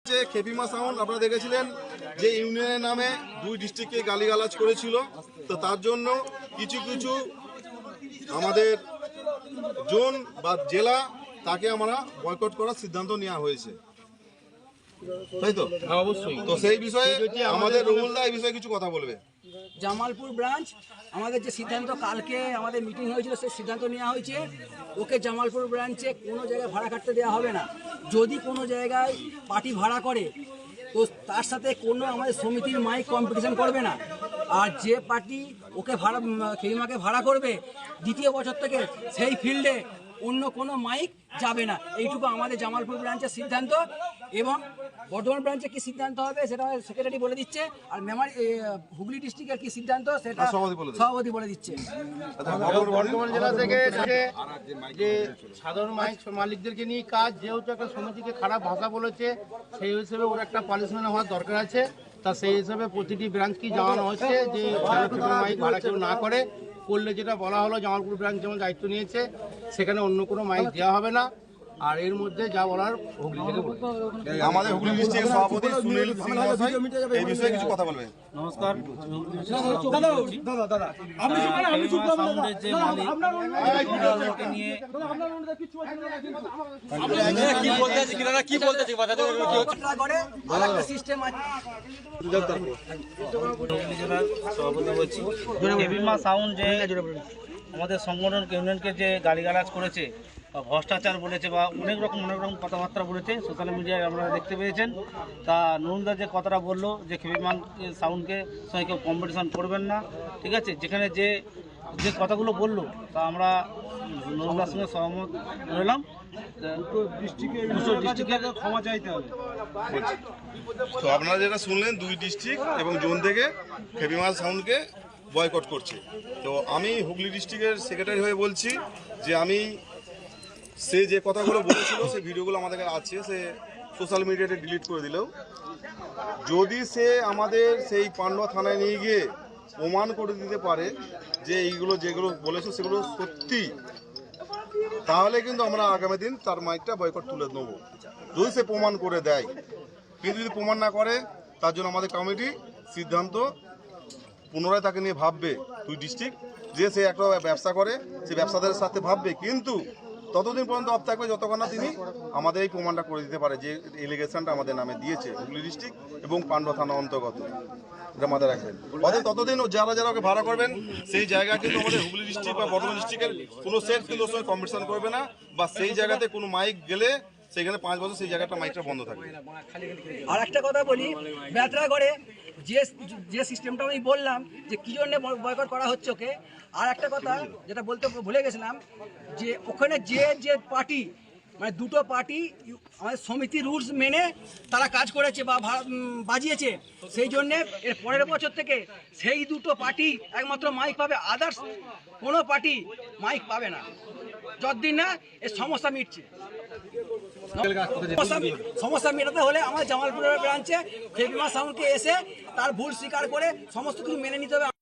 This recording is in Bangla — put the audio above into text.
খেপিমা সাউন্ড আপনারা দেখেছিলেন যে ইউনিয়নের নামে দুই ডিস্ট্রিক্টকে গালিগালাজ করেছিল, তো তার জন্য কিছু কিছু আমাদের জোন বা জেলা তাকে আমরা বয়কট করার সিদ্ধান্ত নেওয়া হয়েছে, তাই তো? অবশ্যই। তো সেই বিষয়ে আমাদের রুহুলদা এই বিষয়ে কিছু কথা বলবে। জামালপুর ব্রাঞ্চ আমাদের যে সিদ্ধান্ত, কালকে আমাদের মিটিং হয়েছিল, সেই সিদ্ধান্ত নেওয়া হয়েছে ওকে জামালপুর ব্রাঞ্চে কোনো জায়গায় ভাড়া কাটতে দেওয়া হবে না। যদি কোনো জায়গায় পার্টি ভাড়া করে তো তার সাথে কোনো আমাদের সমিতির মাইক কম্পিটিশন করবে না। আর যে পার্টি ওকে খেপিমাকে ভাড়া করবে দ্বিতীয় বছর থেকে সেই ফিল্ডে অন্য কোনো মাইক যাবে না। এইটুকু আমাদের জামালপুর ব্রাঞ্চের সিদ্ধান্ত। এবং বর্ধমান ব্রাঞ্চে কি সিদ্ধান্ত হবে সেটা সেক্রেটারি বলে দিচ্ছে, আর হুগলি ডিস্ট্রিক্টের কি সিদ্ধান্ত সেটা সভাপতি বলে দিচ্ছে। বর্ধমান জেলা থেকে যে সাধারণ মালিকদেরকে নিয়ে কাজ, যেহেতু একটা সমিতিকে খারাপ ভাষা বলেছে, সেই হিসেবে ওর একটা পানিশমেন্ট হওয়ার দরকার আছে। তা সেই হিসেবে প্রতিটি ব্রাঞ্চকেই জানানো হচ্ছে যে মাইক ভাড়া কেউ না করলে যেটা বলা হলো, জামালপুর ব্রাঞ্চ যেমন দায়িত্ব নিয়েছে সেখানে অন্য কোনো মাইক দেওয়া হবে না। আর এর মধ্যে যা বলার হুগলি থেকে আমাদের হুগলি ডিস্ট্রিক্টের সভাপতি সুনীল সিং মহাশয় এই বিষয়ে কিছু কথা বলবেন। নমস্কার। খেপিমা সাউন্ড যে আমাদের সংগঠন ইউনিয়নকে যে গালিগালাজ করেছে, ভ্রষ্টাচার বলেছে বা অনেক রকম কথাবার্তা বলেছে, সোশ্যাল মিডিয়ায় আপনারা দেখতে পেয়েছেন। তা নুরুলদা যে কথাটা বললো যে খেপিমা সাউন্ডকে সঙ্গে কেউ কম্পিটিশন করবেন না, ঠিক আছে, যেখানে যে যে কথাগুলো বললো তা আমরা নুরুলদার সঙ্গে সহমত রইলাম। ডিস্ট্রিক্টকে ক্ষমা চাইতে হবে। তো আপনারা যেটা শুনলেন, দুই ডিস্ট্রিক্ট এবং জোন থেকে খেপিমা সাউন্ডকে বয়কট করছে। তো আমি হুগলি ডিস্ট্রিক্টের সেক্রেটারি হয়ে বলছি যে আমি সে যে কথাগুলো বলেছিল সেই ভিডিওগুলো আমাদের কাছে আছে, সে সোশ্যাল মিডিয়াতে ডিলিট করে দিলেও যদি সে আমাদের সেই পান্ডুয়া থানায় নিয়ে গিয়ে প্রমাণ করে দিতে পারে যে এইগুলো যেগুলো বলেছে সেগুলো সত্যি, তাহলে কিন্তু আমরা আগামী দিন তার মাইকটা বয়কট তুলে নেব, যদি সে প্রমাণ করে দেয়। কিন্তু যদি প্রমাণ না করে, তার জন্য আমাদের কমিটি সিদ্ধান্ত পুনরায় তাকে নিয়ে ভাববে। দুই ডিস্ট্রিক্ট যে সে একটা ব্যবসা করে, সে ব্যবসাদারের সাথে ভাববে, কিন্তু ততদিন পর্যন্ত অফ থাকবে যতক্ষণ না তিনি আমাদের এই প্রমাণটা করে দিতে পারে যে এলিগেশনটা আমাদের নামে দিয়েছে হুগলি ডিস্ট্রিক্ট এবং পান্ডুয়া থানা অন্তর্গত। এটা মাথায় রাখবেন। ততদিন যারা যারা ওকে ভাড়া করবেন সেই জায়গা কিন্তু আমাদের হুগলি ডিস্ট্রিক্ট বা বর্ধমান ডিস্ট্রিক্টের কোনো সেট কিন্তু ওর সঙ্গে কম্পিটিশন করবে না, বা সেই জায়গাতে কোনো মাইক গেলে সেখানে 5 বছর সেই জায়গাটা মাইকটা বন্ধ থাকবে। আর একটা কথা বলি, বেতরাগড়ে যে সিস্টেমটা আমি বললাম যে কি জন্য বয়কট করা হচ্ছে ওকে, আর একটা কথা যেটা বলতে ভুলে গেছিলাম, যে ওখানে যে পার্টি মানে দুটো পার্টি আমাদের সমিতি রুলস মেনে তারা কাজ করেছে বা বাজিয়েছে, সেই জন্যে এর পরের বছর থেকে সেই দুটো পার্টি একমাত্র মাইক পাবে, আদার্স কোনো পার্টি মাইক পাবে না যতদিন না এর সমস্যা মিটছে। সমস্যা মেটাতে হলে আমার জামালপুরের ব্রাঞ্চে খেপিমা সাউন্ডকে এসে তার ভুল স্বীকার করে সমস্ত কিছু মেনে নিতে হবে।